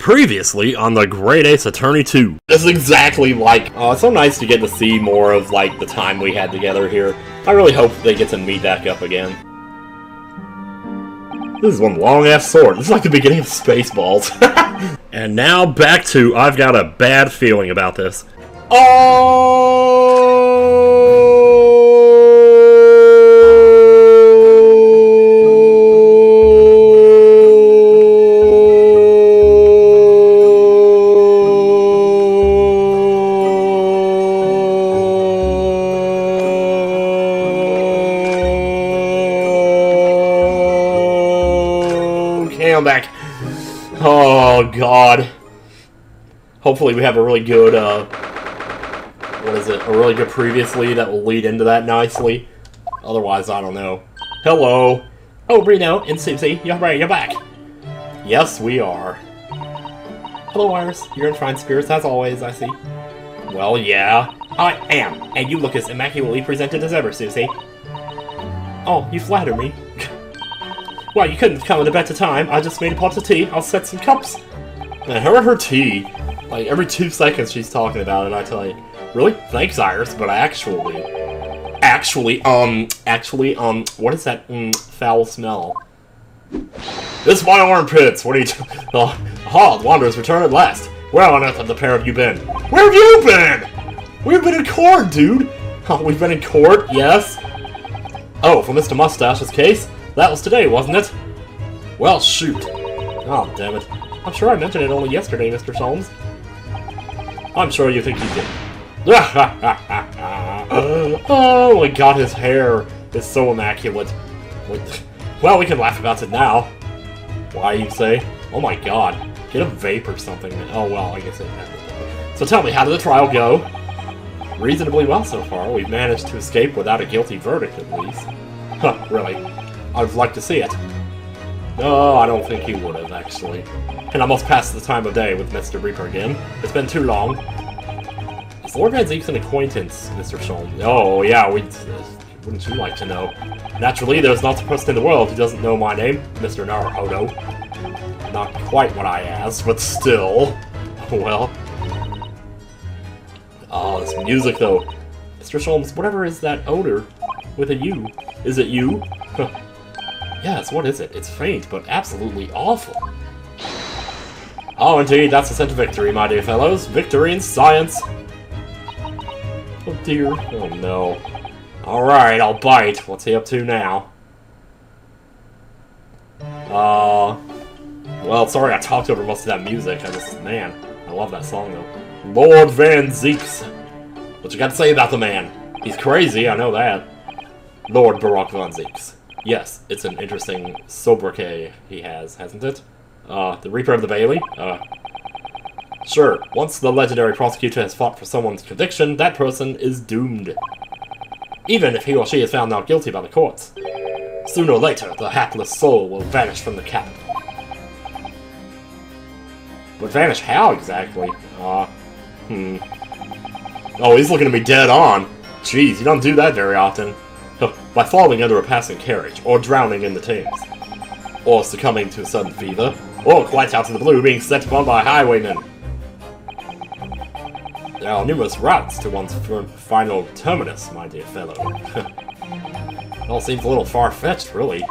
Previously on the Great Ace Attorney 2. This is exactly like, it's so nice to get to see more of, like, the time we had together here. I really hope they get to meet back up again. This is one long-ass sword. This is like the beginning of Spaceballs. And now back to, I've got a bad feeling about this. Okay, I'm back. Oh, God. Hopefully we have a really good, what is it? A really good previously that will lead into that nicely. Otherwise, I don't know. Hello. Oh, Reno and Susie, you're back. Yes, we are. Hello, Iris. You're in fine spirits as always, I see. Well, yeah. I am, and you look as immaculately presented as ever, Susie. Oh, you flatter me. Well, you couldn't come at a better time. I just made a pot of tea. I'll set some cups. And her tea. Like, every 2 seconds she's talking about it, I tell you. Really? Thanks, Iris, but actually, what is that, foul smell? This is my armpits! What are you aha, the Wanderers return at last. Where on earth have the pair of you been? Where have you been? We've been in court, dude! Oh, we've been in court? Yes? Oh, for Mr. Mustache's case? That was today, wasn't it? Well, shoot. Oh, damn it. I'm sure I mentioned it only yesterday, Mr. Solms. I'm sure you think you did. Oh my god, his hair is so immaculate. Well, we can laugh about it now. Why, you say? Oh my god. Get a vape or something. Oh, well, I guess it happened. So tell me, how did the trial go? Reasonably well so far. We've managed to escape without a guilty verdict, at least. Huh, really? I'd like to see it. No, I don't think he would have, actually. And I must pass the time of day with Mr. Reaper again. It's been too long. Is Lord Van Zeke's an acquaintance, Mr. Sholm? Oh, yeah, wouldn't you like to know? Naturally, there's not a person in the world who doesn't know my name, Mr. Naruhodo. Not quite what I asked, but still. Well. Oh, this music, though. Mr. Sholmes, whatever is that odor with a U? Is it you? Yes, what is it? It's faint, but absolutely awful. Oh, indeed, that's the scent of victory, my dear fellows. Victory in science. Oh, dear. Oh, no. Alright, I'll bite. What's he up to now? Well, sorry I talked over most of that music. Man, I love that song, though. Lord Van Zeeks. What you got to say about the man? He's crazy, I know that. Lord Barak Van Zeeks. Yes, it's an interesting sobriquet he has, hasn't it? The Reaper of the Bailey? Sure, once the legendary prosecutor has fought for someone's conviction, that person is doomed. Even if he or she is found not guilty by the courts. Sooner or later, the hapless soul will vanish from the capital. But vanish how, exactly? Oh, he's looking at me dead on. Jeez, you don't do that very often. By falling under a passing carriage, or drowning in the Thames, or succumbing to a sudden fever, or quite out of the blue being set upon by highwaymen. There are numerous routes to one's final terminus, my dear fellow. It all seems a little far-fetched, really.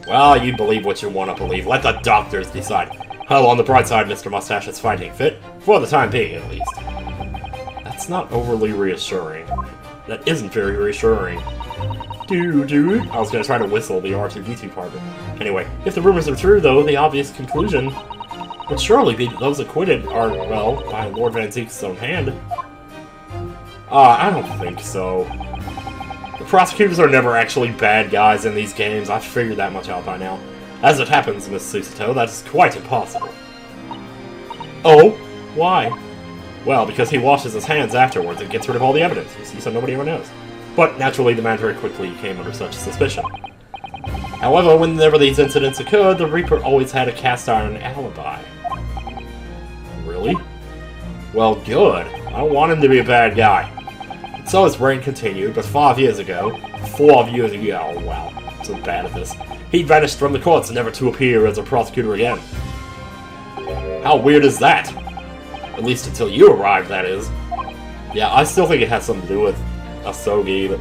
Well, you believe what you want to believe. Let the doctors decide. Well, on the bright side, Mr. Mustache is fighting fit, for the time being, at least. That's not overly reassuring. That isn't very reassuring. I was gonna try to whistle the R2-D2 part, but anyway. If the rumors are true, though, the obvious conclusion would surely be that those acquitted are, well, by Lord Van Zeke's own hand. I don't think so. The prosecutors are never actually bad guys in these games. I've figured that much out by now. As it happens, Miss Susato, that is quite impossible. Oh? Why? Well, because he washes his hands afterwards and gets rid of all the evidence, you see, so nobody ever knows. But, naturally, the man very quickly came under such suspicion. However, whenever these incidents occurred, the Reaper always had a cast-iron alibi. Really? Well, good. I don't want him to be a bad guy. So his reign continued, but 5 years ago... 4 years ago, oh wow, I'm so bad at this. He vanished from the courts, never to appear as a prosecutor again. How weird is that? At least until you arrived, that is. Yeah, I still think it has something to do with Asogi, but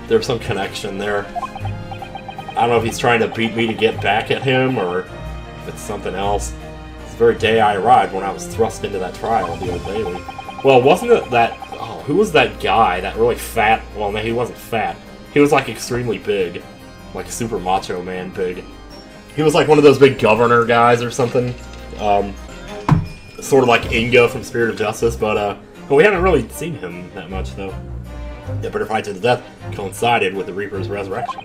there's some connection there. I don't know if he's trying to beat me to get back at him, or if it's something else. It's the very day I arrived when I was thrust into that trial, the Old Bailey. Well, wasn't it that... Oh, who was that guy? That really fat... Well, no, he wasn't fat. He was, like, extremely big. Like, super macho man big. He was, like, one of those big governor guys or something. Sort of like Inga from Spirit of Justice, but we haven't really seen him that much, though. The bitter fight to the death coincided with the Reaper's resurrection.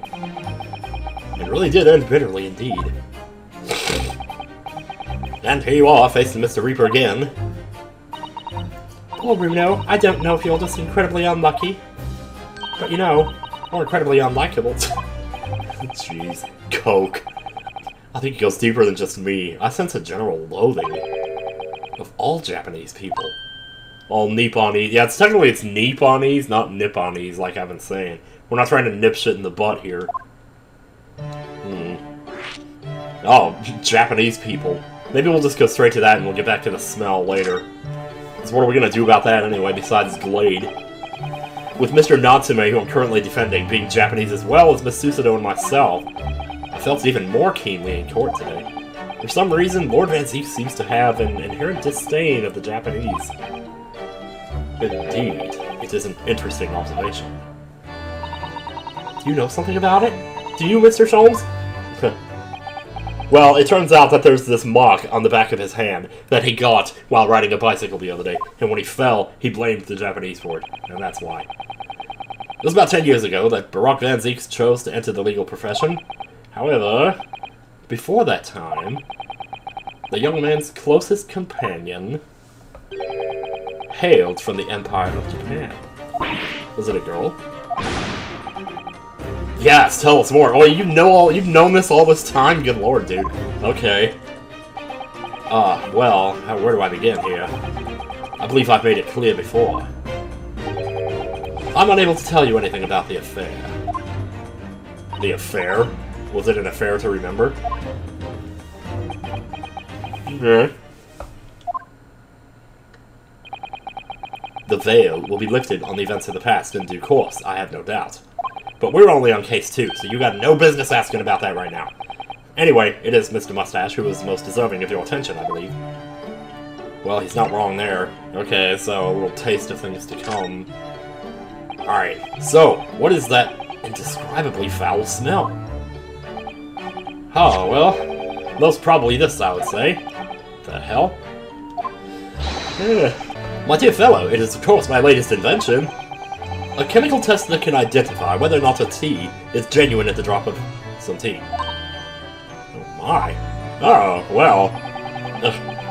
It really did end bitterly indeed. And here you are, facing Mr. Reaper again. Poor Bruno, I don't know if you're just incredibly unlucky, but you know, or incredibly unlikable. Jeez. Coke. I think it goes deeper than just me. I sense a general loathing of all Japanese people. All Nipponese. Yeah, it's Nipponese, not Nipponese, like I've been saying. We're not trying to nip shit in the butt here. Oh, Japanese people. Maybe we'll just go straight to that and we'll get back to the smell later. So what are we gonna do about that anyway, besides Glade? With Mr. Natsume, who I'm currently defending, being Japanese as well as Miss Susato and myself, I felt it even more keenly in court today. For some reason, Lord Van Ziek seems to have an inherent disdain of the Japanese. Indeed, it is an interesting observation. Do you know something about it? Do you, Mr. Sholmes? Well, it turns out that there's this mark on the back of his hand that he got while riding a bicycle the other day, and when he fell, he blamed the Japanese for it, and that's why. It was about 10 years ago that Barak Van Ziek chose to enter the legal profession. However, before that time, the young man's closest companion hailed from the Empire of Japan. Was it a girl? Yes, tell us more. Oh, you've known this all this time? Good lord, dude. Okay. Well, where do I begin here? I believe I've made it clear before. I'm unable to tell you anything about the affair. The affair? Was it an affair to remember? Yeah. The veil will be lifted on the events of the past in due course, I have no doubt. But we're only on case 2, so you got no business asking about that right now. Anyway, it is Mr. Mustache who is most deserving of your attention, I believe. Well, he's not wrong there. Okay, so a little taste of things to come. Alright, so, what is that indescribably foul smell? Oh, well, most probably this, I would say. The hell? My dear fellow, it is of course my latest invention. A chemical test that can identify whether or not a tea is genuine at the drop of some tea. Oh my. Oh, well.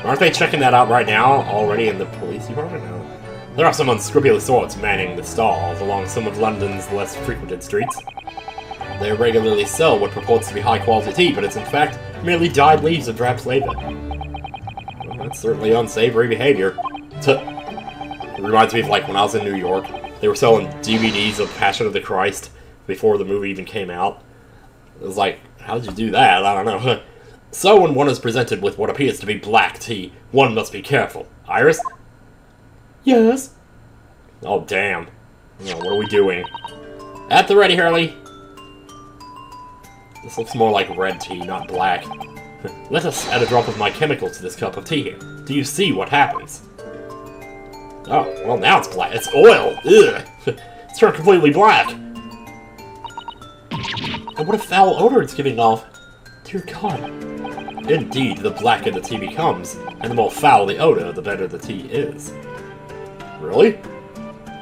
Aren't they checking that out right now, already in the police department? No. There are some unscrupulous sorts manning the stalls along some of London's less frequented streets. They regularly sell what purports to be high-quality tea, but it's in fact merely dyed leaves of drab flavor. Well, that's certainly unsavory behavior. It reminds me of like when I was in New York. They were selling DVDs of Passion of the Christ before the movie even came out. It was like, how did you do that? I don't know. So when one is presented with what appears to be black tea, one must be careful. Iris? Yes? Oh, damn. Oh, what are we doing? At the ready, Hurley. This looks more like red tea, not black. Let us add a drop of my chemical to this cup of tea here. Do you see what happens? Oh, well now it's black. It's oil! Ugh! It's turned completely black! And what a foul odor it's giving off! Dear God. Indeed, the blacker the tea becomes, and the more foul the odor, the better the tea is. Really?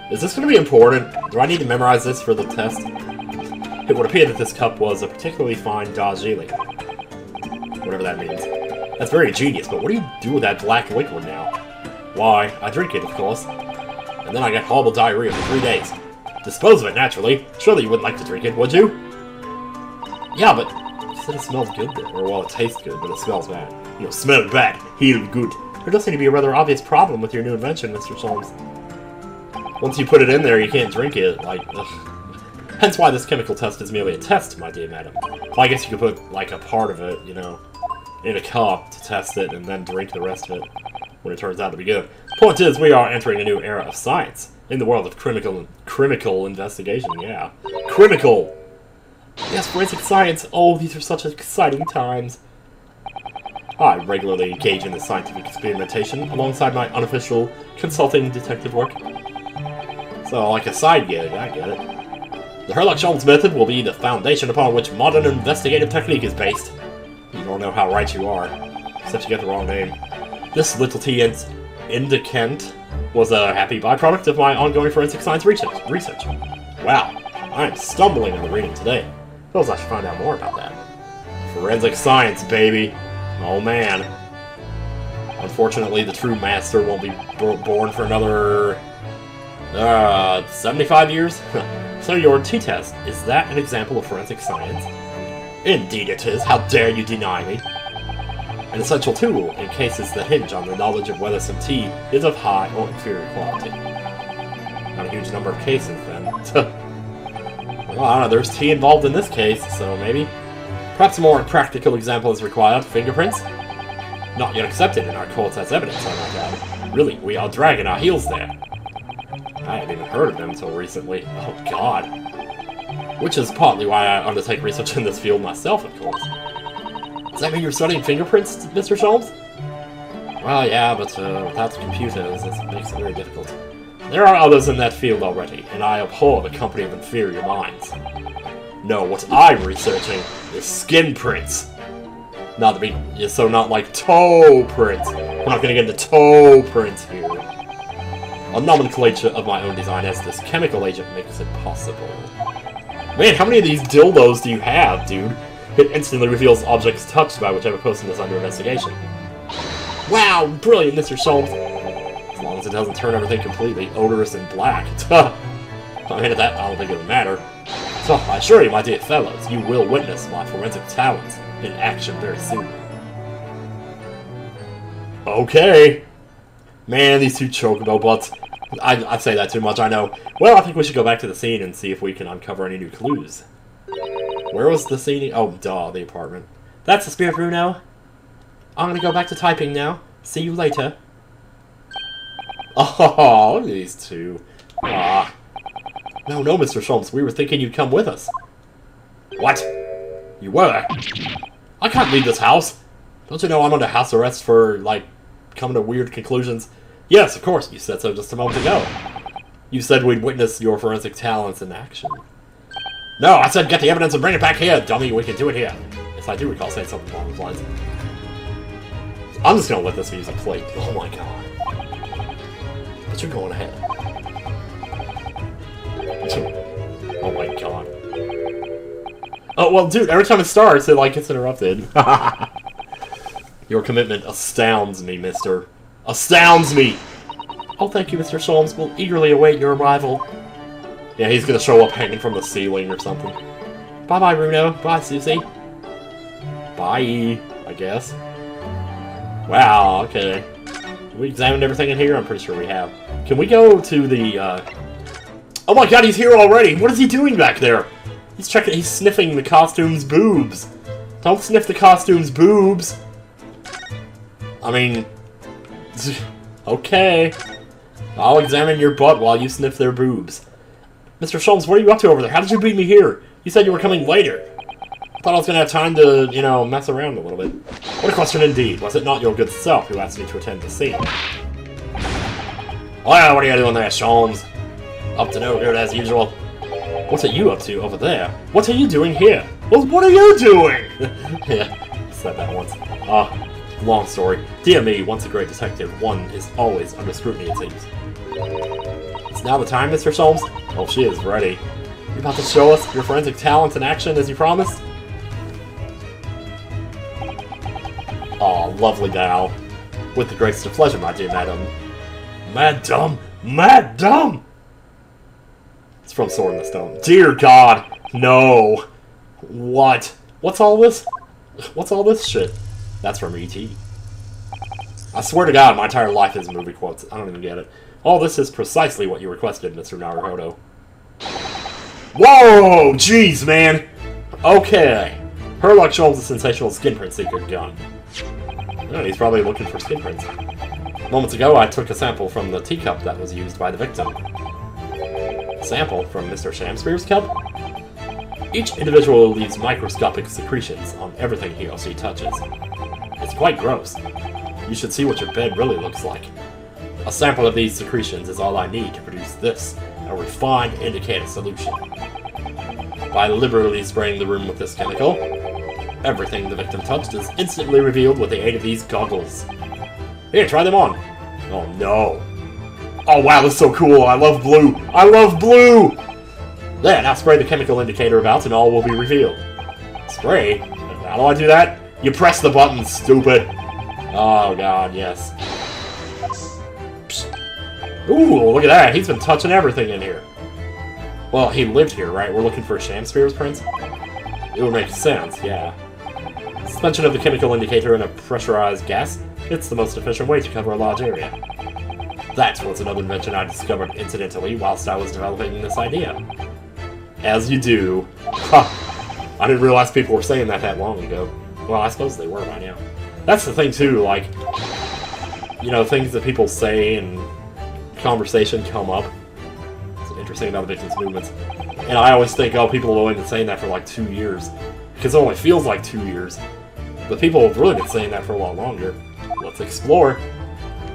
Is this going to be important? Do I need to memorize this for the test? It would appear that this cup was a particularly fine Darjeeling. Whatever that means. That's very ingenious, but what do you do with that black liquid now? Why, I drink it, of course. And then I get horrible diarrhea for 3 days. Dispose of it, naturally. Surely you wouldn't like to drink it, would you? Yeah, but you said it smells good, though. Or, well, it tastes good, but it smells bad. You know, smell bad, heal good. There does seem to be a rather obvious problem with your new invention, Mr. Solms. Once you put it in there, you can't drink it, like, ugh. Hence why this chemical test is merely a test, my dear madam. Well, I guess you could put, like, a part of it, you know. in a cup to test it and then drink the rest of it when it turns out to be good. Point is, we are entering a new era of science in the world of criminal investigation. Yeah, criminal. Yes, forensic science. Oh, these are such exciting times. I regularly engage in this scientific experimentation alongside my unofficial consulting detective work. So, like a side gig, I get it. The Sherlock-Holmes method will be the foundation upon which modern investigative technique is based. You don't know how right you are, except you get the wrong name. This little T indicant was a happy byproduct of my ongoing forensic science research. Wow, I am stumbling on the reading today. Feels I should find out more about that. Forensic science, baby. Oh man. Unfortunately, the true master won't be born for another 75 years? So your t-test, is that an example of forensic science? Indeed it is. How dare you deny me? An essential tool in cases that hinge on the knowledge of whether some tea is of high or inferior quality. Not a huge number of cases, then. Well, I don't know, there's tea involved in this case, so maybe. Perhaps a more practical example is required. Fingerprints? Not yet accepted in our courts as evidence, I might add. Really, we are dragging our heels there. I hadn't even heard of them until recently. Oh, God. Which is partly why I undertake research in this field myself, of course. Does that mean you're studying fingerprints, Mr. Sholmes? Well, yeah, but without the computers, it makes it very difficult. There are others in that field already, and I abhor the company of inferior minds. No, what I'm researching is skin prints. Not to be, so not like toe prints. We're not gonna get into toe prints here. A nomenclature of my own design as this chemical agent makes it possible. Man, how many of these dildos do you have, dude? It instantly reveals objects touched by whichever person is under investigation. Wow, brilliant, Mr. Sholmes. As long as it doesn't turn everything completely odorous and black. I mean, at that, I don't think it would matter. So, I assure you, my dear fellows, you will witness my forensic talents in action very soon. Okay. Man, these two chocobo butts. I'd say that too much, I know. Well, I think we should go back to the scene and see if we can uncover any new clues. Where was the scene? Oh, duh, the apartment. That's the spirit room now. I'm gonna go back to typing now. See you later. Oh, look at these two. Ah. No, Mr. Sholmes, we were thinking you'd come with us. What? You were? I can't leave this house. Don't you know I'm under house arrest for, like, coming to weird conclusions? Yes, of course, you said so just a moment ago. You said we'd witness your forensic talents in action. No, I said get the evidence and bring it back here, dummy. We can do it here. Yes, I do recall saying something along those lines. I'm just gonna let this music play. Oh my god. But you're going ahead. Oh my god. Oh, well, dude, every time it starts, it, like, gets interrupted. Your commitment astounds me, mister. Astounds me! Oh, thank you, Mr. Sholmes. We'll eagerly await your arrival. Yeah, he's gonna show up hanging from the ceiling or something. Bye-bye, Bruno. Bye, Susie. Bye, I guess. Wow, okay. We examined everything in here? I'm pretty sure we have. Can we go to the, Oh my god, he's here already! What is he doing back there? He's sniffing the costume's boobs. Don't sniff the costume's boobs! I mean... Okay. I'll examine your butt while you sniff their boobs. Mr. Sholmes, what are you up to over there? How did you beat me here? You said you were coming later. I thought I was going to have time to, you know, mess around a little bit. What a question indeed. Was it not your good self who asked me to attend the scene? Well, what are you doing there, Sholmes? Up to no good as usual. What are you up to over there? What are you doing here? Well, what are you doing? Yeah, said that once. Long story. Dear me, once a great detective, one is always under scrutiny, it seems. It's now the time, Mr. Sholmes? Oh, she is ready. You about to show us your forensic talents in action as you promised? Aw, lovely Dal. With the greatest of pleasure, my dear madam. Madam! Madam! It's from Sword in the Stone. Dear God! No! What? What's all this? What's all this shit? That's from E.T. I swear to God, my entire life is movie quotes. I don't even get it. All this is precisely what you requested, Mr. Naruhodo. Whoa! Jeez, man! Okay. Sherlock Holmes' sensational skin print secret gun. Oh, he's probably looking for skin prints. Moments ago, I took a sample from the teacup that was used by the victim. Sample from Mr. Shamspeare's cup? Each individual leaves microscopic secretions on everything he or she touches. It's quite gross. You should see what your bed really looks like. A sample of these secretions is all I need to produce this, a refined indicator solution. By liberally spraying the room with this chemical, everything the victim touched is instantly revealed with the aid of these goggles. Here, try them on. Oh no. Oh wow, this is so cool. I love blue. I love blue! There, now spray the chemical indicator about and all will be revealed. Spray? How do I do that? You press the button, stupid. Oh god, yes. Psst. Ooh, look at that. He's been touching everything in here. Well, he lived here, right? We're looking for Shamspeare's prints? It would make sense, yeah. Suspension of the chemical indicator in a pressurized gas. It's the most efficient way to cover a large area. That was another invention I discovered incidentally whilst I was developing this idea. As you do. Ha! I didn't realize people were saying that long ago. Well, I suppose they were by now. That's the thing too, like, you know, things that people say and conversation come up. It's interesting about the victims' movements. And I always think, oh, people have only been saying that for like 2 years. Because it only feels like 2 years. But people have really been saying that for a lot longer. Let's explore.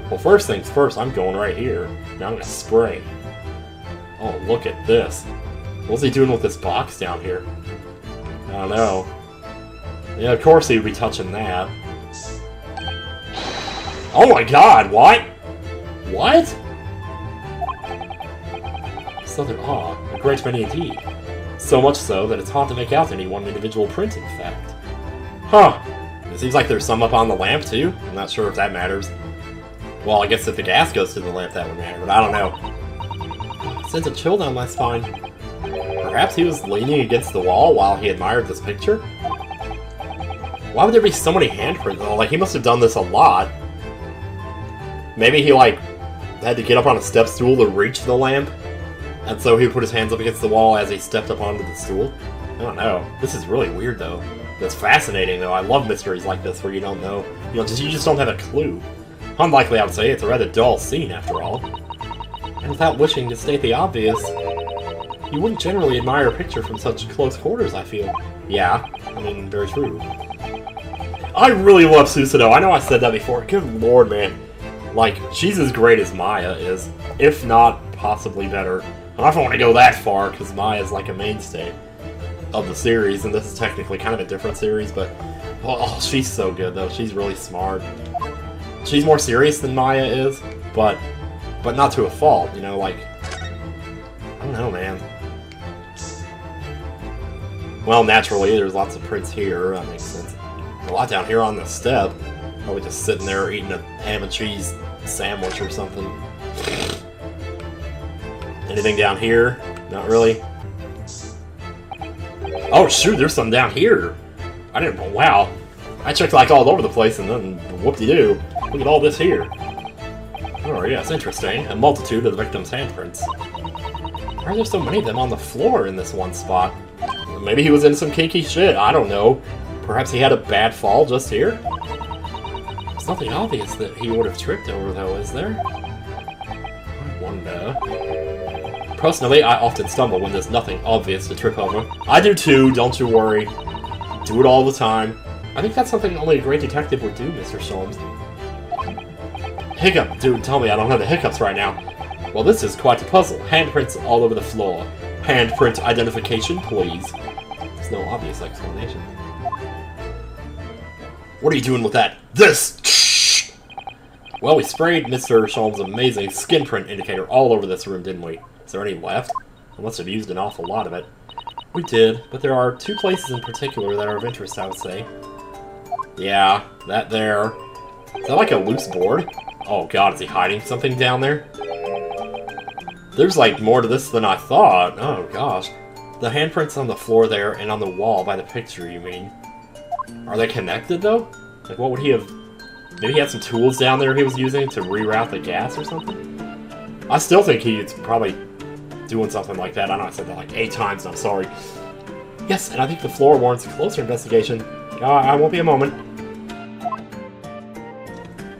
Well, first things first, I'm going right here. Now I'm going to spray. Oh, look at this. What's he doing with this box down here? I don't know. Yeah, of course he would be touching that. Oh my god, what? What? Southern Awe, a great many indeed. So much so that it's hard to make out any one individual print, in fact. Huh. It seems like there's some up on the lamp, too. I'm not sure if that matters. Well, I guess if the gas goes to the lamp, that would matter, but I don't know. It sends a chill down my spine. Perhaps he was leaning against the wall while he admired this picture? Why would there be so many handprints? Oh, like, he must have done this a lot. Maybe he, like, had to get up on a step stool to reach the lamp, and so he would put his hands up against the wall as he stepped up onto the stool? I don't know. This is really weird, though. That's fascinating, though. I love mysteries like this where you don't know. You just don't have a clue. Unlikely, I would say. It's a rather dull scene, after all. And without wishing to state the obvious, you wouldn't generally admire a picture from such close quarters, I feel. Yeah, I mean, very true. I really love Susanoo. I know I said that before. Good lord, man. Like, she's as great as Maya is, if not possibly better. And I don't want to go that far, because Maya's like a mainstay of the series, and this is technically kind of a different series, but oh, she's so good, though. She's really smart. She's more serious than Maya is, but not to a fault, you know, like, I don't know, man. Well, naturally, there's lots of prints here, that makes sense. There's a lot down here on the step. Probably just sitting there eating a ham and cheese sandwich or something. Anything down here? Not really. Oh shoot, there's some down here. I didn't. Wow. I checked like all over the place and then whoop-de-doo. Look at all this here. Oh yes, interesting. A multitude of the victim's handprints. Why are there so many of them on the floor in this one spot? Maybe he was in some kinky shit. I don't know. Perhaps he had a bad fall just here? There's nothing obvious that he would have tripped over, though, is there? I wonder. Personally, I often stumble when there's nothing obvious to trip over. I do too, don't you worry. Do it all the time. I think that's something only a great detective would do, Mr. Sholmes. Hiccup! Dude, tell me I don't have the hiccups right now. Well, this is quite a puzzle. Handprints all over the floor. Handprint identification, please. There's no obvious explanation. What are you doing with that? This! Well, we sprayed Mr. Sholmes' amazing skin print indicator all over this room, didn't we? Is there any left? I must have used an awful lot of it. We did, but there are 2 places in particular that are of interest, I would say. Yeah, that there. Is that like a loose board? Oh god, is he hiding something down there? There's like more to this than I thought. Oh gosh. The handprints on the floor there and on the wall by the picture, you mean? Are they connected though? Like what would he have... Maybe he had some tools down there he was using to reroute the gas or something? I still think he's probably doing something like that. I know I said that like 8 times and I'm sorry. Yes, and I think the floor warrants a closer investigation. I won't be a moment.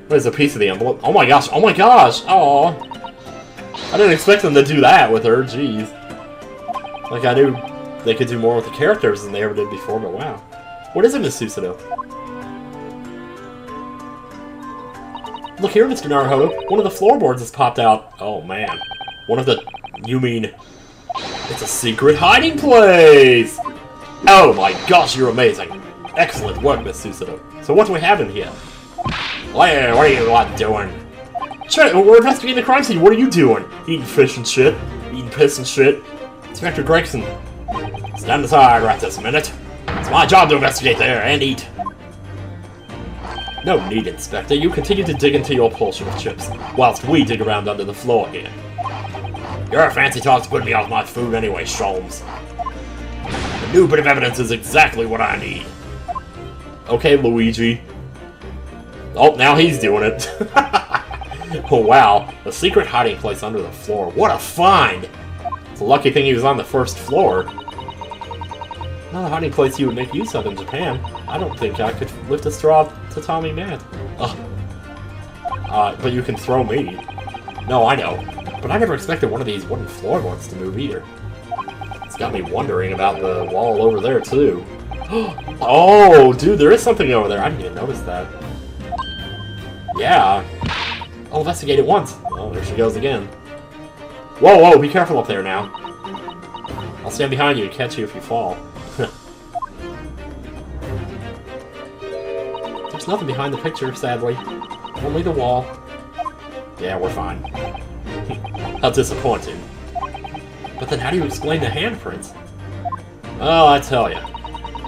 There's a piece of the envelope. Oh my gosh, oh my gosh! Oh, I didn't expect them to do that with her, jeez. Like, I knew they could do more with the characters than they ever did before, but wow. What is it, Miss Susanoo? Look here, Mr. Naruhodo. One of the floorboards has popped out. Oh, man. One of the... You mean... It's a secret hiding place! Oh my gosh, you're amazing. Excellent work, Miss Susanoo. So what do we have in here? What are you lot doing? We're investigating the crime scene. What are you doing? Eating fish and shit. Eating piss and shit. Inspector Gregson, stand aside right this minute. It's my job to investigate there and eat. No need, Inspector. You continue to dig into your portion of chips, whilst we dig around under the floor here. Your fancy talk's putting me off my food anyway, Sholmes. The new bit of evidence is exactly what I need. Okay, Luigi. Oh, now he's doing it. Oh, wow. A secret hiding place under the floor. What a find! It's a lucky thing he was on the first floor. Not a hiding place you would make use of in Japan. I don't think I could lift a straw to Tommy Mad. But you can throw me. No, I know. But I never expected one of these wooden floorboards to move either. It's got me wondering about the wall over there, too. Oh, dude, there is something over there. I didn't even notice that. Yeah. I'll investigate it once. Oh, there she goes again. Whoa, whoa, be careful up there now. I'll stand behind you and catch you if you fall. There's nothing behind the picture, sadly. Only the wall. Yeah, we're fine. How disappointing. But then how do you explain the handprints? Oh, I tell ya.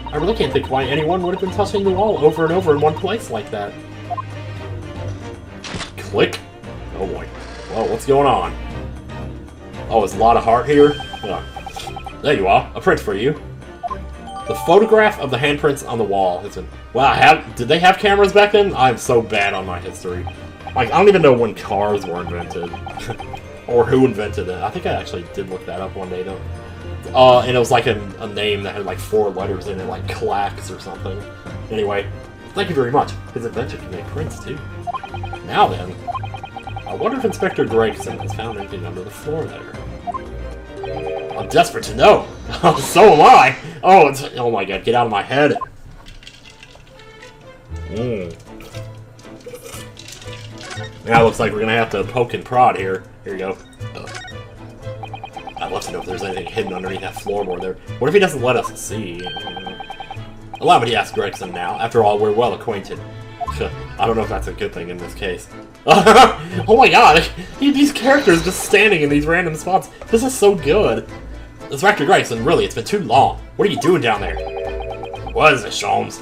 I really can't think why anyone would have been touching the wall over and over in one place like that. Click. Oh boy. Whoa, what's going on? Oh, there's a lot of heart here? Oh. There you are. A print for you. The photograph of the handprints on the wall has been... Wow, did they have cameras back then? I'm so bad on my history. Like, I don't even know when cars were invented. Or who invented it. I think I actually did look that up one day, though. And it was like a name that had like 4 letters in it, like Clax or something. Anyway, thank you very much. His invention can make prints, too. Now then, I wonder if Inspector Gregson has found anything under the floor there. I'm desperate to know. So am I. Oh my god, get out of my head. Now it looks like we're gonna have to poke and prod here. Here you go. I'd love to know if there's anything hidden underneath that floorboard there. What if he doesn't let us see? Allow me to ask Gregson now. After all, we're well acquainted. I don't know if that's a good thing in this case. Oh my god! These characters just standing in these random spots. This is so good. Inspector Gregson, really, it's been too long. What are you doing down there? What is it, Sholmes?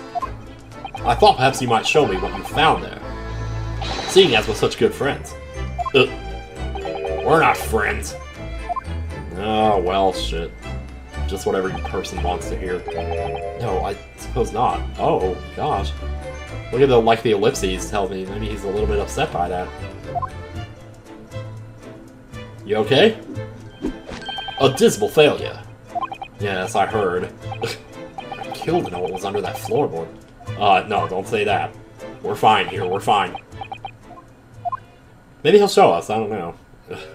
I thought perhaps you might show me what you found there. Seeing as we're such good friends. We're not friends. Oh, well, shit. Just what every person wants to hear. No, I suppose not. Oh, gosh. Look at the ellipses tells me maybe he's a little bit upset by that. You okay? A dismal failure. Yes, I heard. I'd kill to know what was under that floorboard. No, don't say that. We're fine here, we're fine. Maybe he'll show us, I don't know.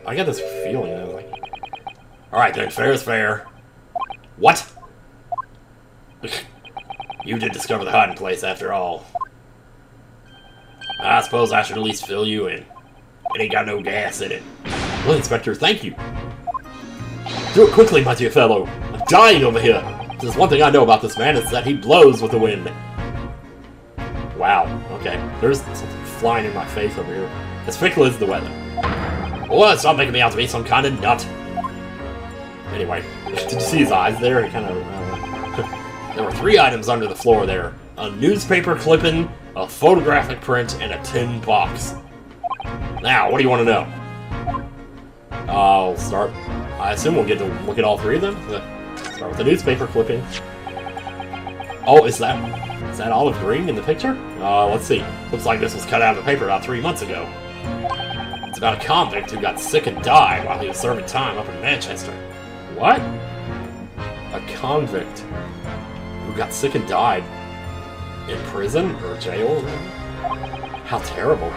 I got this feeling, I was like... Alright then, fair is fair. What? You did discover the hiding place after all. I suppose I should at least fill you in. It ain't got no gas in it. Well, Inspector, thank you. Do it quickly, my dear fellow. I'm dying over here. If there's one thing I know about this man, it's that he blows with the wind. Wow, okay. There's something flying in my face over here. As fickle as the weather. Oh, stop making me out to be some kind of nut. Anyway, did you see his eyes there? He kind of... There were 3 items under the floor there. A newspaper clipping, a photographic print, and a tin box. Now, what do you want to know? I'll start... I assume we'll get to look at all 3 of them? Start with the newspaper clipping. Oh, is that olive green in the picture? Let's see. Looks like this was cut out of the paper about 3 months ago. It's about a convict who got sick and died while he was serving time up in Manchester. What? A convict who got sick and died in prison or jail? How terrible.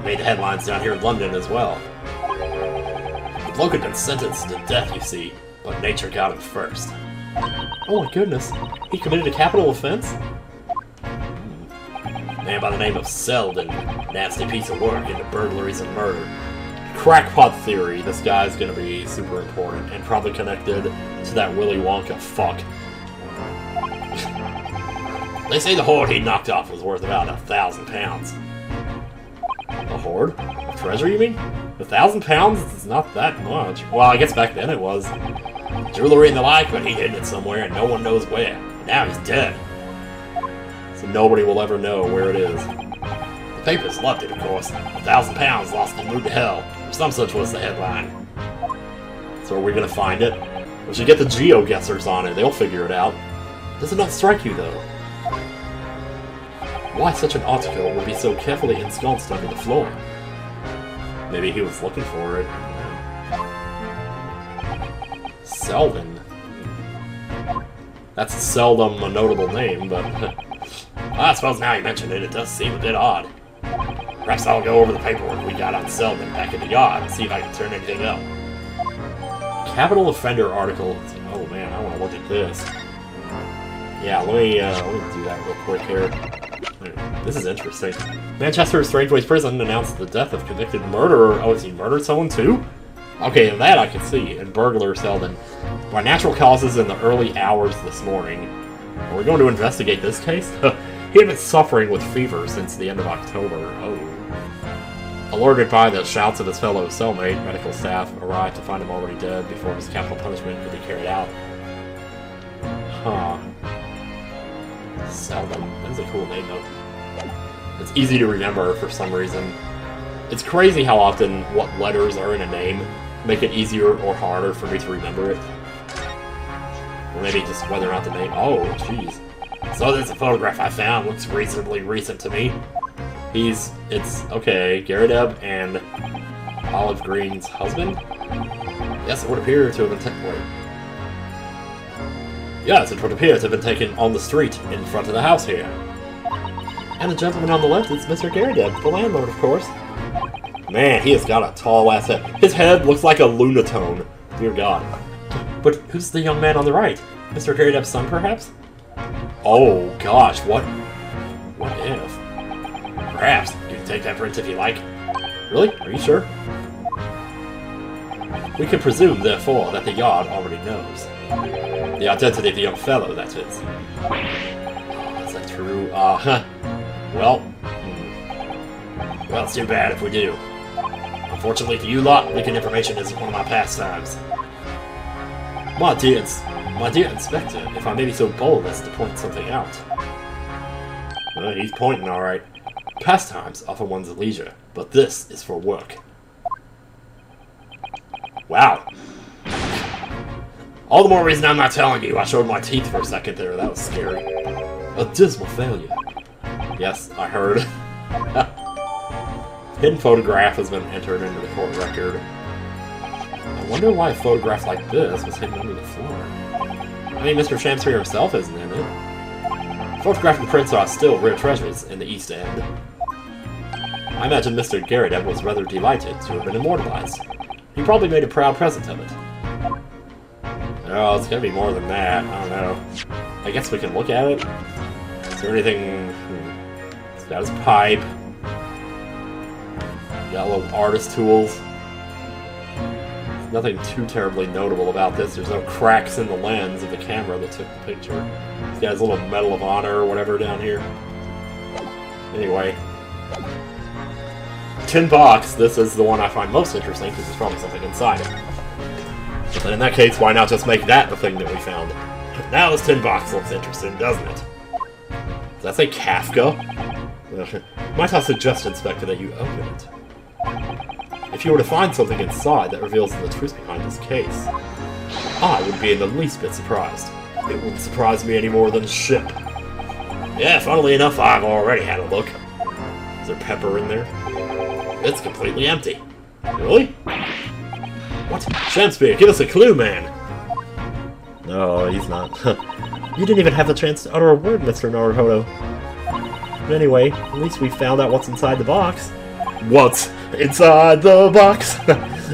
Made the headlines down here in London as well. The bloke had been sentenced to death, you see, but nature got him first. Oh my goodness, he committed a capital offense? Man by the name of Selden, nasty piece of work into burglaries and murder. Crackpot theory, this guy's gonna be super important and probably connected to that Willy Wonka fuck. They say the hoard he knocked off was worth about £1,000. A hoard? A treasure, you mean? £1,000 is not that much. Well, I guess back then it was. Jewelry and the like, but he hid it somewhere and no one knows where. And now he's dead. So nobody will ever know where it is. The papers loved it, of course. £1,000 lost and moved to hell. Or some such was the headline. So are we gonna find it? We should get the geo-guessers on it. They'll figure it out. Does it not strike you, though? Why such an article would be so carefully ensconced under the floor? Maybe he was looking for it. Selden. That's seldom a notable name, but... I suppose now you mention it, it does seem a bit odd. Perhaps I'll go over the paperwork we got on Selden back in the yard and see if I can turn anything up. Capital offender article. Oh man, I want to look at this. Yeah, let me do that real quick here. This is interesting. Manchester Strangeways Prison announced the death of convicted murderer. Oh, has he murdered someone too? Okay, and that I can see. And burglar Selden. By natural causes in the early hours this morning. Are we going to investigate this case? He had been suffering with fever since the end of October. Oh. Alerted by the shouts of his fellow cellmate, medical staff arrived to find him already dead before his capital punishment could be carried out. Huh. Selden. That's a cool name, though. It's easy to remember for some reason. It's crazy how often what letters are in a name make it easier or harder for me to remember it. Or maybe just whether or not the name... Oh, jeez. So there's a photograph I found. Looks reasonably recent to me. It's... Okay, Garadeb and Olive Green's husband? Yes, it would appear to have been taken... Wait. Yes, it would appear to have been taken on the street in front of the house here. And the gentleman on the left is Mr. Garadeb, the landlord, of course. Man, he has got a tall-ass head. His head looks like a lunatone. Dear God. But who's the young man on the right? Mr. Garadeb's son, perhaps? Oh, gosh, what if? Perhaps. You can take that print if you like. Really? Are you sure? We can presume, therefore, that the yard already knows. The identity of the young fellow, that is. Is that true? Well, it's too bad if we do. Unfortunately for you lot, leaking information is one of my pastimes. My dear Inspector, if I may be so bold as to point something out. He's pointing, alright. Pastimes are for one's leisure, but this is for work. Wow. All the more reason I'm not telling you. I showed my teeth for a second there. That was scary. A dismal failure. Yes, I heard. Hidden photograph has been entered into the court record. I wonder why a photograph like this was hidden under the floor. I mean, Mr. Shamsbury himself isn't in it. Photograph and prints are still rare treasures in the East End. I imagine Mr. Garadeb was rather delighted to have been immortalized. He probably made a proud present of it. Oh, it's gonna be more than that. I don't know. I guess we can look at it. Is there anything... He's got his pipe. Got little artist tools. There's nothing too terribly notable about this. There's no cracks in the lens of the camera that took the picture. He's got his little Medal of Honor or whatever down here. Anyway. Tin box. This is the one I find most interesting because there's probably something inside it. But in that case, why not just make that the thing that we found? Now this tin box looks interesting, doesn't it? Does that say Kafka? Might I suggest, Inspector, that you open it? If you were to find something inside that reveals the truth behind this case, I wouldn't be in the least bit surprised. It wouldn't surprise me any more than ship. Yeah, funnily enough, I've already had a look. Is there pepper in there? It's completely empty. Really? What? Shamsbury, give us a clue, man! No, he's not. You didn't even have the chance to utter a word, Mr. Naruhodo. But anyway, at least we found out what's inside the box. What's inside the box?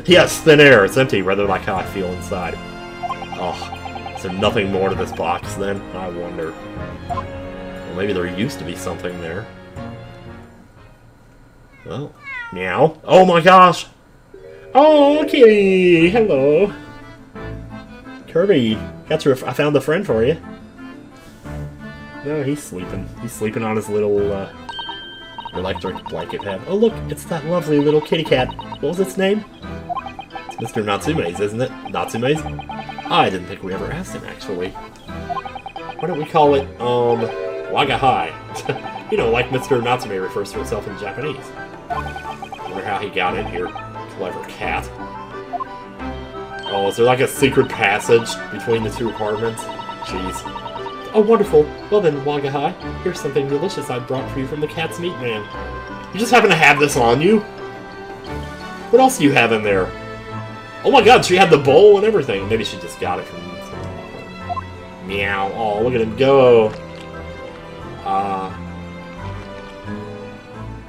Yes, thin air. It's empty, rather like how I feel inside. Oh, is there nothing more to this box then? I wonder. Well, maybe there used to be something there. Well, meow. Oh my gosh! Oh, kitty! Hello! Kirby, I found a friend for you. No, he's sleeping. He's sleeping on his little, electric blanket pad. Oh look, it's that lovely little kitty cat. What was its name? It's Mr. Natsume's, isn't it? Natsume's? I didn't think we ever asked him, actually. Why don't we call it, Wagahai? You know, like Mr. Natsume refers to himself in Japanese. Wonder how he got in here. Clever cat. Oh, is there like a secret passage between the two apartments? Jeez. Oh, wonderful. Well then, Wagahai, here's something delicious I brought for you from the cat's meat man. You just happen to have this on you? What else do you have in there? Oh my god, she had the bowl and everything. Maybe she just got it from... Meow. Oh, look at him go.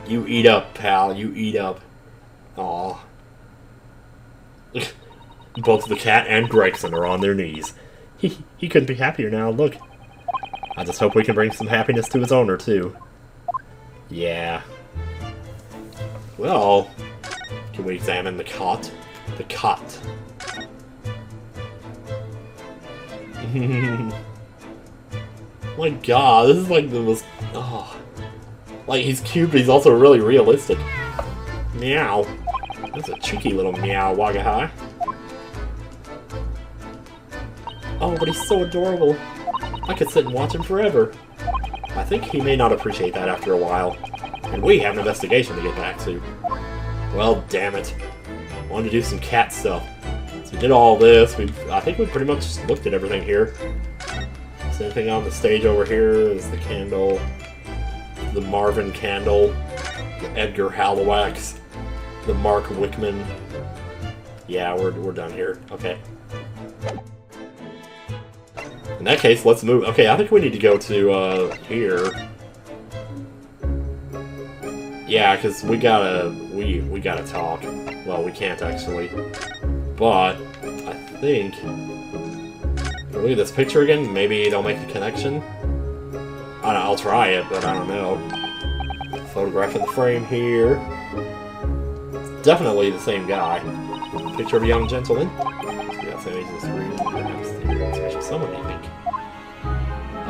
You eat up, pal. You eat up. Aw. Both the cat and Gregson are on their knees. He couldn't be happier now, look. I just hope we can bring some happiness to his owner, too. Yeah. Well, can we examine the cot? The cot. My god, this is like the most... Oh. Like, he's cute, but he's also really realistic. Meow. That's a cheeky little meow, Wagahai. Oh, but he's so adorable. I could sit and watch him forever. I think he may not appreciate that after a while. And we have an investigation to get back to. Well, damn it. I wanted to do some cat stuff. So we did all this. I think we pretty much looked at everything here. Same thing on the stage over here is the candle. The Marvin candle. The Edgar Halowax. The Mark Wickman. Yeah, we're done here. Okay. In that case, let's move. Okay, I think we need to go to, here. Yeah, because we gotta talk. Well, we can't, actually. But, I think... Look at this picture again. Maybe it'll make a connection. I'll try it, but I don't know. Photograph in the frame here. It's definitely the same guy. Picture of a young gentleman. We got same age as the screen. Perhaps the special someone, I think.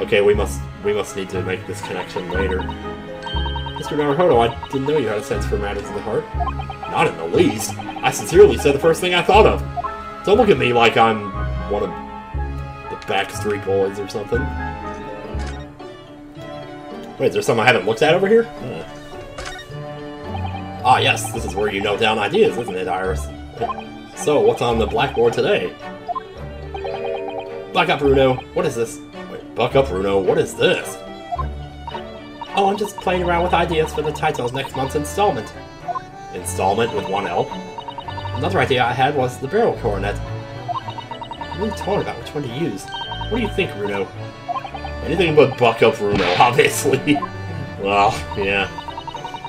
Okay, we must need to make this connection later. Mr. Naruhodo, I didn't know you had a sense for matters of the heart. Not in the least. I sincerely said the first thing I thought of. Don't look at me like I'm one of the Backstreet Boys or something. Wait, is there something I haven't looked at over here? Ah, yes, this is where you note down ideas, isn't it, Iris? So, what's on the blackboard today? Buck up, Bruno. What is this? Wait, buck up, Bruno. What is this? Oh, I'm just playing around with ideas for the title of next month's installment. Installment with one L? Another idea I had was the barrel coronet. I'm really torn about which one to use. What do you think, Bruno? Anything but buck up, Bruno, obviously. Well, yeah.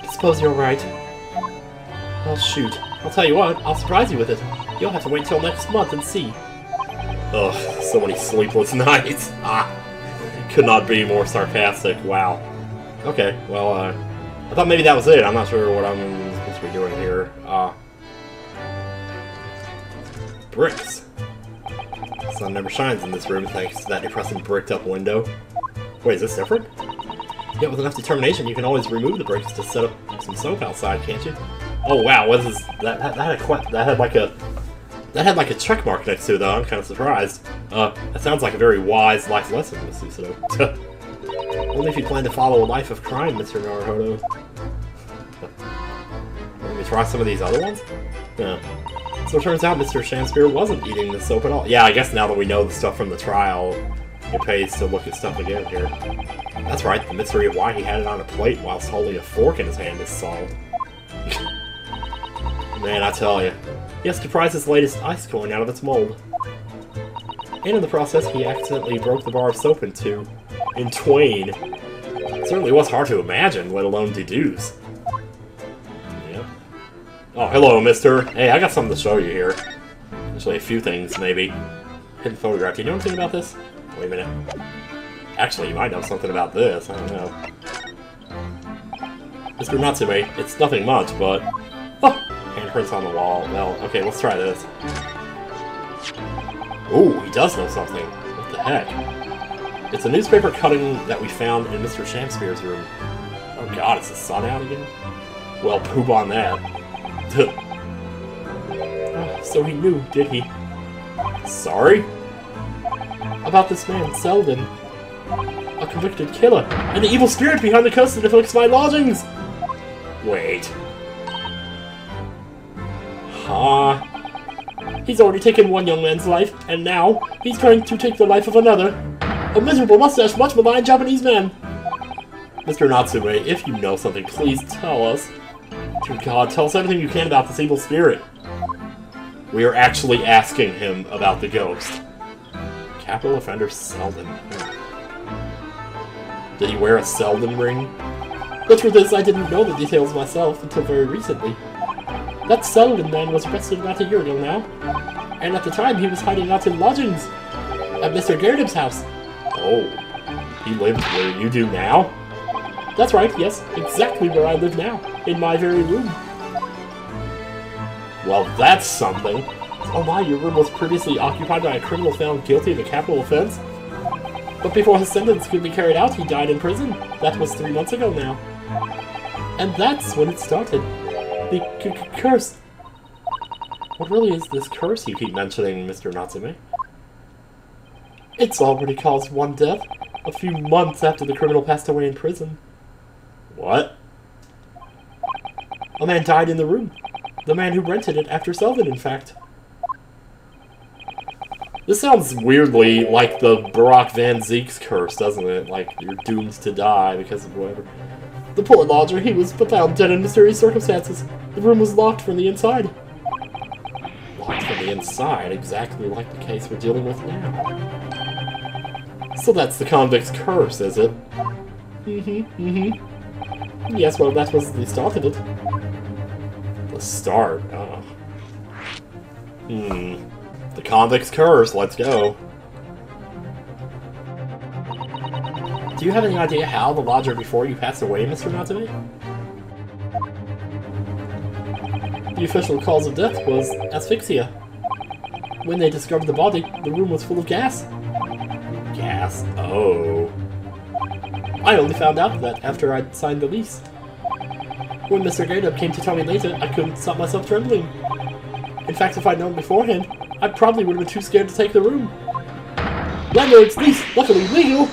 I suppose you're right. Well, shoot. I'll tell you what, I'll surprise you with it. You'll have to wait till next month and see. Ugh, so many sleepless nights. Could not be more sarcastic. Wow. Okay, well, I thought maybe that was it. I'm not sure what I'm supposed to be doing here. Bricks. The sun never shines in this room thanks to that depressing bricked-up window. Wait, is this different? Yeah, with enough determination, you can always remove the bricks to set up some soap outside, can't you? Oh wow, what is this? That had like a check mark next to it, though. I'm kind of surprised. That sounds like a very wise life lesson, Miss Susato. Only if you plan to follow a life of crime, Mr. Naruhodo. Let me try some of these other ones? Yeah. So it turns out Mr. Shamspeare wasn't eating the soap at all. Yeah, I guess now that we know the stuff from the trial, it pays to look at stuff again here. That's right, the mystery of why he had it on a plate whilst holding a fork in his hand is solved. Man, I tell you. He has to prize his latest ice coin out of its mold. And in the process, he accidentally broke the bar of soap in twain. It certainly was hard to imagine, let alone deduce. Yep. Oh, hello, mister. Hey, I got something to show you here. Actually, a few things, maybe. Hidden photograph. Do you know anything about this? Wait a minute. Actually, you might know something about this. I don't know. Mr. Natsume, it's nothing much, but... Oh! Handprints on the wall. Well, okay, let's try this. Ooh, he does know something. What the heck? It's a newspaper cutting that we found in Mr. Shamspeare's room. Oh god, is the sun out again? Well, poop on that. So he knew, did he? Sorry? About this man, Selden. A convicted killer, and the evil spirit behind the curse that afflicts my lodgings! Wait. Huh? He's already taken one young man's life, and now he's trying to take the life of another. A miserable mustache, much maligned Japanese man. Mr. Natsume, if you know something, please tell us. Dear God, tell us everything you can about this evil spirit. We are actually asking him about the ghost. Capital offender Selden. Did he wear a Selden ring? The truth is, I didn't know the details myself until very recently. That Selden man was arrested about a year ago now, and at the time he was hiding out in lodgings at Mr. Garrett's house. Oh, he lived where you do now? That's right, yes, exactly where I live now, in my very room. Well, that's something. Oh my, your room was previously occupied by a criminal found guilty of a capital offense? But before his sentence could be carried out, he died in prison. That was 3 months ago now. And that's when it started. The curse. What really is this curse you keep mentioning, Mr. Natsume? It's already caused one death, a few months after the criminal passed away in prison. What? A man died in the room. The man who rented it after Selden, in fact. This sounds weirdly like the Barack Van Zeek's curse, doesn't it? Like, you're doomed to die because of whatever. The poor lodger, he was found dead in mysterious circumstances. The room was locked from the inside. Locked from the inside, exactly like the case we're dealing with now. So that's the convict's curse, is it? Yes, well, that was the start of it. The start? Oh. The convict's curse, let's go. Do you have any idea how the lodger before you passed away, Mr. Natsume? The official cause of death was asphyxia. When they discovered the body, the room was full of gas. Gas? Oh. I only found out that after I'd signed the lease. When Mr. Garrett came to tell me later, I couldn't stop myself trembling. In fact, if I'd known beforehand, I probably would have been too scared to take the room. Landlord's lease, luckily legal!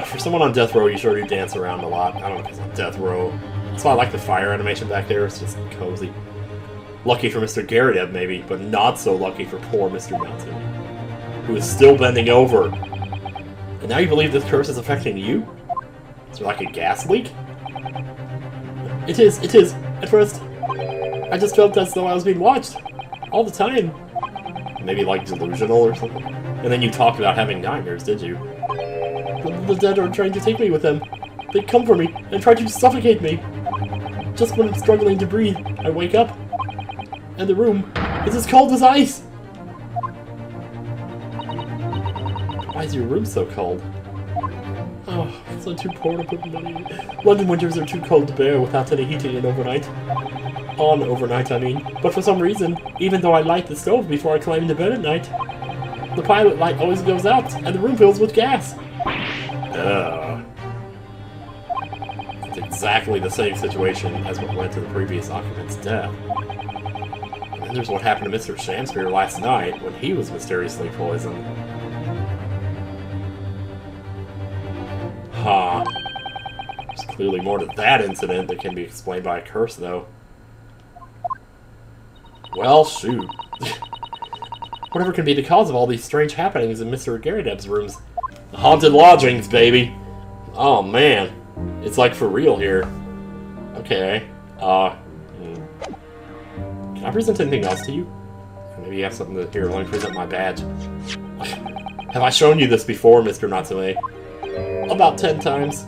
For someone on death row, you sure do dance around a lot. I don't know if it's on death row. That's why I like the fire animation back there, it's just cozy. Lucky for Mr. Garrett, maybe, but not so lucky for poor Mr. Natsume, who is still bending over. And now you believe this curse is affecting you? Is there like a gas leak? It is. At first, I just felt as though I was being watched. All the time. Maybe like delusional or something? And then you talked about having nightmares, did you? The dead are trying to take me with them. They come for me and try to suffocate me. Just when I'm struggling to breathe, I wake up. And the room is as cold as ice. Why is your room so cold? Oh, it's not too poor to put money in. London winters are too cold to bear without any heating in overnight. On overnight, I mean. But for some reason, even though I light the stove before I climb into bed at night, the pilot light always goes out, and the room fills with gas. It's exactly the same situation as what led to the previous occupant's death. And then there's what happened to Mr. Shamspeare last night, when he was mysteriously poisoned. Huh. There's clearly more to that incident that can be explained by a curse, though. Well, shoot. Whatever can be the cause of all these strange happenings in Mr. Garredeb's rooms. The haunted lodgings, baby! Oh, man. It's like for real here. Okay. Can I present anything else to you? Maybe you have something to... Here, let me present my badge. Have I shown you this before, Mr. Natsume? About 10 times.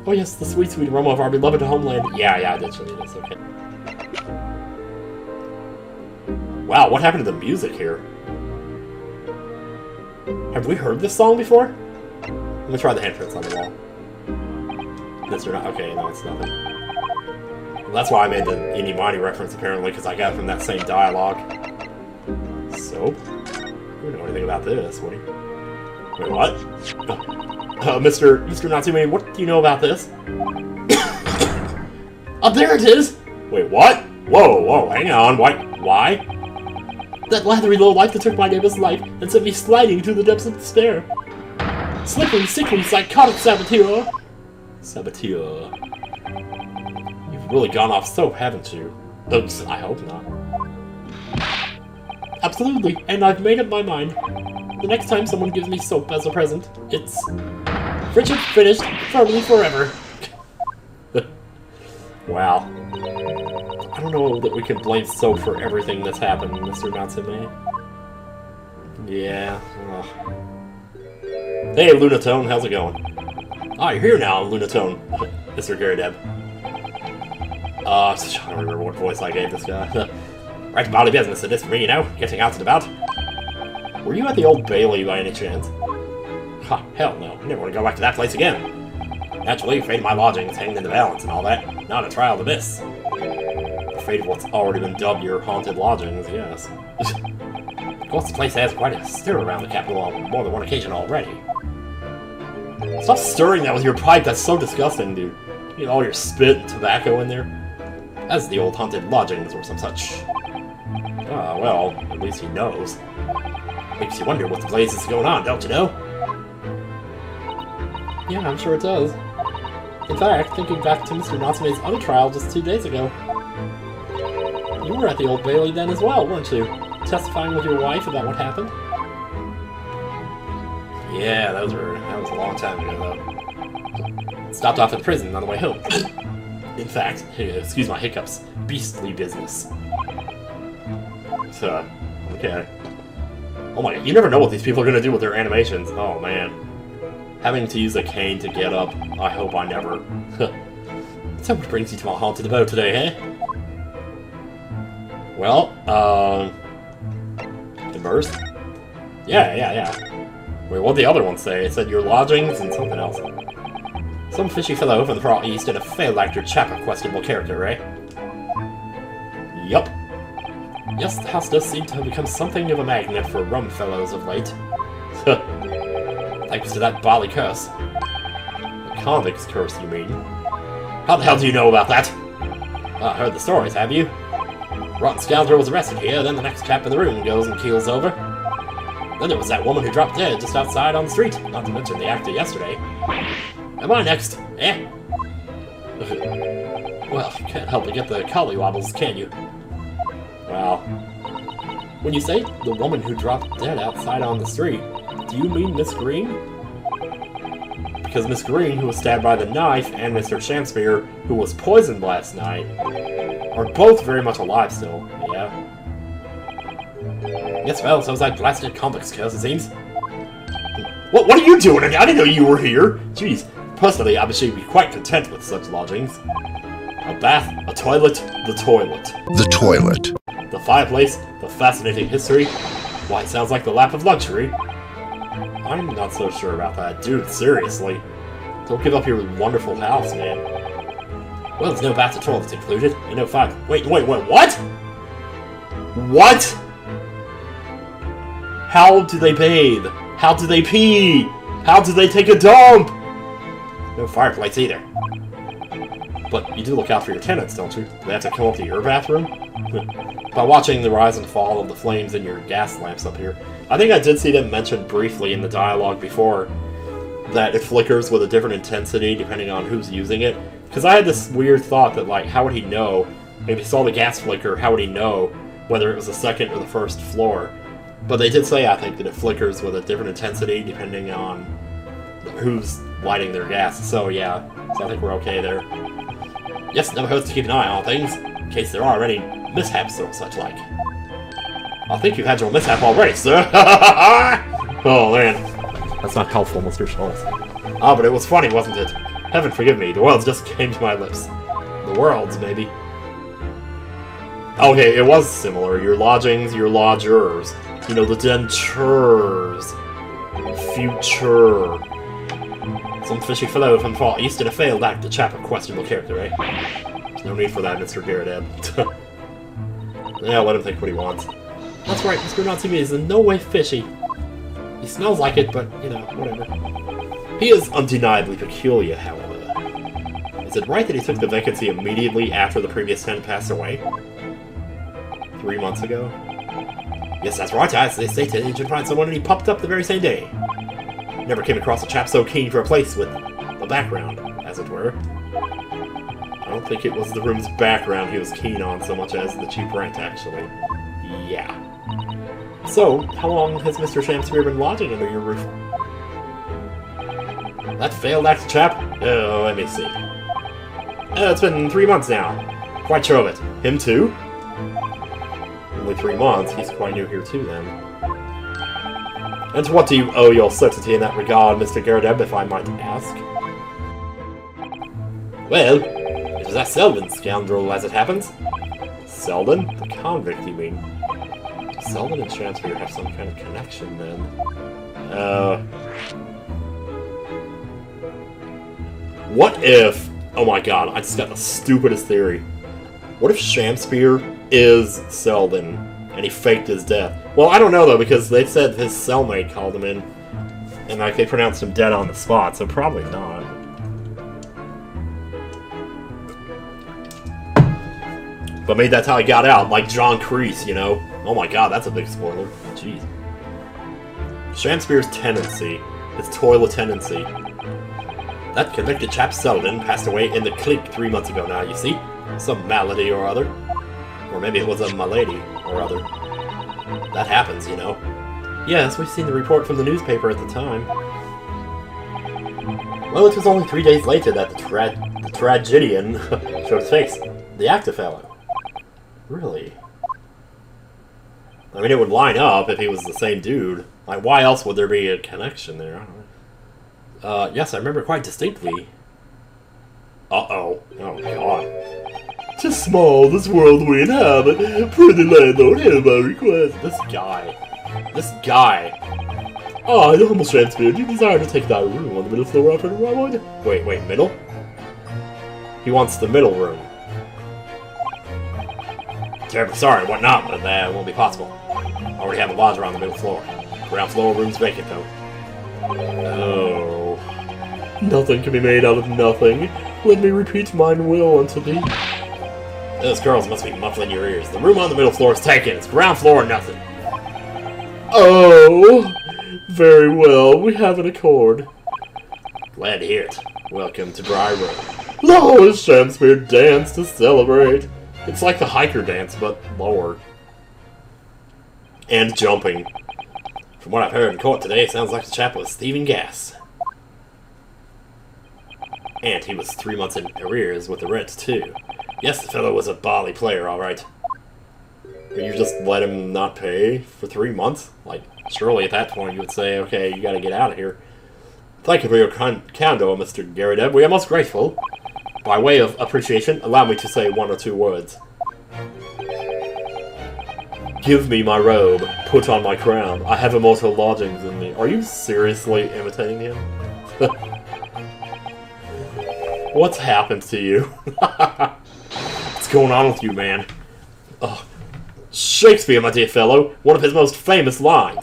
Oh yes, the sweet, sweet aroma of our beloved homeland. Yeah, I did show you this, okay. Wow, what happened to the music here? Have we heard this song before? Let me try the handprints on the wall. This or not? Okay, no, it's nothing. Well, that's why I made the Eeny Miny reference, apparently, because I got it from that same dialogue. Soap? I don't know anything about this. Wait, what? Mr. Natsume, what do you know about this? Oh, there it is! Wait, what? Whoa, hang on. Why? That lathery lowlife that took my neighbor's life and sent me sliding into the depths of despair. Slippery, sickly, psychotic saboteur! Saboteur. You've really gone off soap, haven't you? Oops, I hope not. Absolutely, and I've made up my mind. The next time someone gives me soap as a present, it's... Friendship finished, firmly forever. Wow. I don't know that we can blame soap for everything that's happened, Mr. Natsume. Yeah. Hey, Lunatone, how's it going? Ah, you're here now, Lunatone. Mr. Garadeb. I don't remember what voice I gave this guy. Right body business it is for me, you know? Getting out and about. Were you at the Old Bailey by any chance? Ha, hell no. I never want to go back to that place again. Naturally, afraid of my lodgings hanging in the balance and all that. Not a trial to miss. Afraid of what's already been dubbed your haunted lodgings, yes. Of course, the place has quite a stir around the capital on more than one occasion already. Stop stirring that with your pipe, that's so disgusting, dude. You get all your spit and tobacco in there. As the old haunted lodgings or some such. Ah, well, at least he knows. Makes you wonder what the blazes is going on, don't you know? Yeah, I'm sure it does. In fact, thinking back to Mr. Natsume's other trial just 2 days ago. You were at the Old Bailey then as well, weren't you? Testifying with your wife about what happened? Yeah, that was a long time ago, though. Stopped off at the prison on the way home. In fact, excuse my hiccups, beastly business. So, okay. Oh my god, you never know what these people are gonna do with their animations. Oh man. Having to use a cane to get up, I hope I never... So what brings you to my haunted abode today, eh? Well, immersed? Yeah. Wait, what'd the other one say? It said your lodgings and something else. Some fishy fellow from the far east and a failed actor chap of questionable character, eh? Yup. Yes, the house does seem to have become something of a magnet for rum fellows of late. Thanks to that bally curse. The convict's curse, you mean? How the hell do you know about that? I heard the stories, have you? Rotten scoundrel was arrested here, then the next chap in the room goes and keels over. Then there was that woman who dropped dead just outside on the street, not to mention the actor yesterday. Am I next? Eh? Well, you can't help but get the collywobbles, can you? Well, when you say the woman who dropped dead outside on the street, do you mean Miss Green? Because Miss Green, who was stabbed by the knife, and Mr. Shamspear, who was poisoned last night, are both very much alive still, yeah? Yes, well, so's that blasted convict's curse, it seems. What are you doing? I didn't know you were here! Jeez, personally, I should be quite content with such lodgings. A bath, a toilet, the toilet. The toilet. The fireplace, the fascinating history. Why, it sounds like the lap of luxury. I'm not so sure about that. Dude, seriously. Don't give up your wonderful house, man. Well, there's no bath or toilets included, and no fire. Wait, what? What? How do they bathe? How do they pee? How do they take a dump? No fireplace either. But you do look out for your tenants, don't you? Do they have to come up to your bathroom? By watching the rise and fall of the flames in your gas lamps up here. I think I did see them mention briefly in the dialogue before that it flickers with a different intensity depending on who's using it. Because I had this weird thought that, like, how would he know? If he saw the gas flicker, how would he know whether it was the second or the first floor? But they did say, I think, that it flickers with a different intensity depending on who's lighting their gas. So, yeah. So I think we're okay there. Yes, never hurts to keep an eye on things, in case there are any mishaps or such like. I think you've had your mishap already, sir. Oh, man. That's not helpful, Mr. Schultz. Ah, but it was funny, wasn't it? Heaven forgive me, the words just came to my lips. The worlds, maybe. Okay, it was similar. Your lodgings, your lodgers. You know, the dentures. Future. Some fishy fellow from far east and a failed act, a chap of questionable character, eh? There's no need for that, Mr. Garrett. Yeah, let him think what he wants. That's right, Mr. Natsumi is in no way fishy. He smells like it, but, you know, whatever. He is undeniably peculiar, however. Is it right that he took the vacancy immediately after the previous tenant passed away? 3 months ago? Yes, that's right, as they stated, he should find someone and he popped up the very same day. Never came across a chap so keen for a place with the background, as it were. I don't think it was the room's background he was keen on so much as the cheap rent, actually. Yeah. So, how long has Mr. Shamspeare been lodging under your roof? That failed act chap? Oh, let me see. It's been 3 months now. Quite sure of it. Him too? Only 3 months. He's quite new here too, then. And to what do you owe your certainty in that regard, Mr. Garrett, if I might ask? Well, it was that Selden scoundrel, as it happens. Selden? The convict, you mean? Selden and Shamspeare have some kind of connection, then. What if... Oh my god, I just got the stupidest theory. What if Shamspeare is Selden, and he faked his death? Well, I don't know, though, because they said his cellmate called him in, and like they pronounced him dead on the spot, so probably not. But maybe that's how he got out, like John Kreese, you know? Oh my god, that's a big spoiler. Jeez. Shamspeare's tenancy. His toilet tenancy. That convicted chap Selden passed away in the clique 3 months ago now, you see? Some malady or other. Or maybe it was a malady or other. That happens, you know. Yes, we've seen the report from the newspaper at the time. Well, it was only 3 days later that the tragedian showed his face. The actor fellow. Really? I mean, it would line up if he was the same dude. Like, why else would there be a connection there? I don't know. Yes, I remember quite distinctly. Uh-oh. Oh, God. 'Tis small, this world we inhabit. Pretty landlord, hear my request. This guy. Ah, the humble Shakespeare, do you desire to take that room on the middle floor after the Wildwood? Wait, middle? He wants the middle room. Terribly sorry and whatnot, but that won't be possible. I already have a lodger on the middle floor. Ground floor room's vacant, though. Oh. Nothing can be made out of nothing. Let me repeat mine will unto thee. Those girls must be muffling your ears. The room on the middle floor is taken. It's ground floor or nothing. Oh, very well. We have an accord. Glad to hear it. Welcome to Dry Road. Lo, Shamspeare dance to celebrate. It's like the hiker dance, but lower. And jumping. From what I've heard in court today, it sounds like the chap was thieving gas. And he was 3 months in arrears with the rent, too. Yes, the fellow was a bally player, alright. But you just let him not pay for 3 months? Like, surely at that point you would say, okay, you gotta get out of here. Thank you for your candor, Mr. Garrett. We are most grateful. By way of appreciation, allow me to say 1 or 2 words. Give me my robe, put on my crown. I have immortal lodgings in me. Are you seriously imitating him? What's happened to you? What's going on with you, man? Oh, Shakespeare, my dear fellow, one of his most famous lines.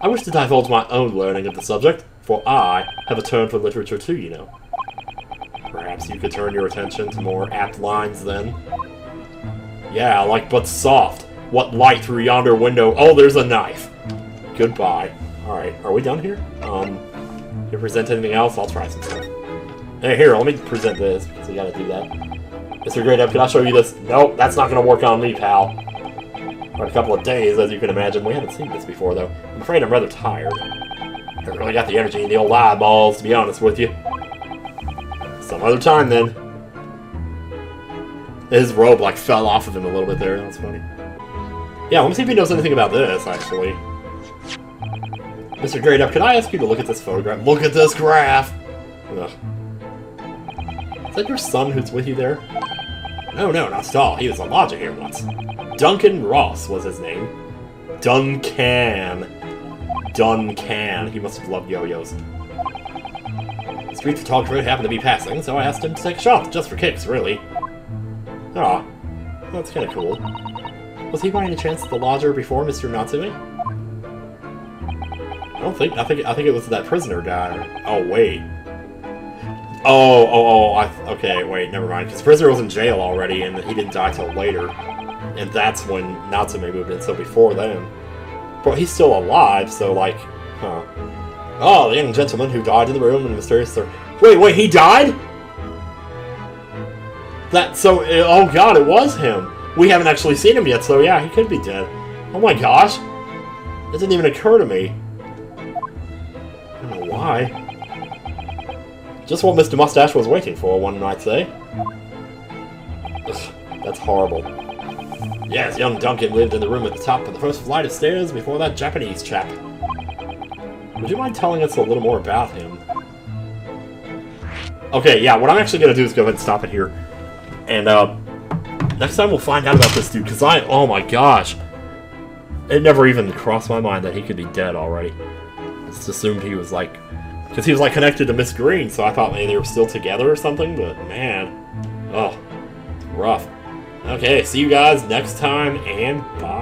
I wish to divulge my own learning of the subject, for I have a turn for literature too, you know. Perhaps you could turn your attention to more apt lines, then? Yeah, like but soft. What light through yonder window? Oh, there's a knife. Goodbye. Alright, are we done here? You present anything else? I'll try some stuff. Hey, here, let me present this, because we gotta do that. Mr. Great Up, can I show you this? Nope, that's not gonna work on me, pal. For a couple of days, as you can imagine. We haven't seen this before, though. I'm afraid I'm rather tired. I haven't really got the energy in the old eyeballs, to be honest with you. Some other time, then. His robe, like, fell off of him a little bit there. That's funny. Yeah, let me see if he knows anything about this, actually. Mr. Great Up, can I ask you to look at this photograph? Look at this graph! Ugh. Is that your son who's with you there? No, not at all. He was a lodger here once. Duncan Ross was his name. Duncan. He must have loved yo-yos. The street photographer happened to be passing, so I asked him to take a shot, just for kicks, really. Aw, that's kind of cool. Was he by any chance the lodger before Mr. Natsume? I think it was that prisoner guy. Oh, wait. Okay, wait, never mind. Because prisoner was in jail already, and he didn't die till later. And that's when Natsume moved in, so before then. But he's still alive, so, like, huh. Oh, the young gentleman who died in the room and mysterious... Wait, he died?! Oh god, it was him! We haven't actually seen him yet, so yeah, he could be dead. Oh my gosh! It didn't even occur to me. I don't know why. Just what Mr. Mustache was waiting for, one might say. Ugh, that's horrible. Yes, young Duncan lived in the room at the top of the first flight of stairs before that Japanese chap. Would you mind telling us a little more about him? Okay, yeah, what I'm actually gonna do is go ahead and stop it here. And, next time we'll find out about this dude, because oh my gosh. It never even crossed my mind that he could be dead already. I just assumed he was, like... Because he was, like, connected to Miss Green, so I thought maybe they were still together or something, but, man. Oh, rough. Okay, see you guys next time, and bye.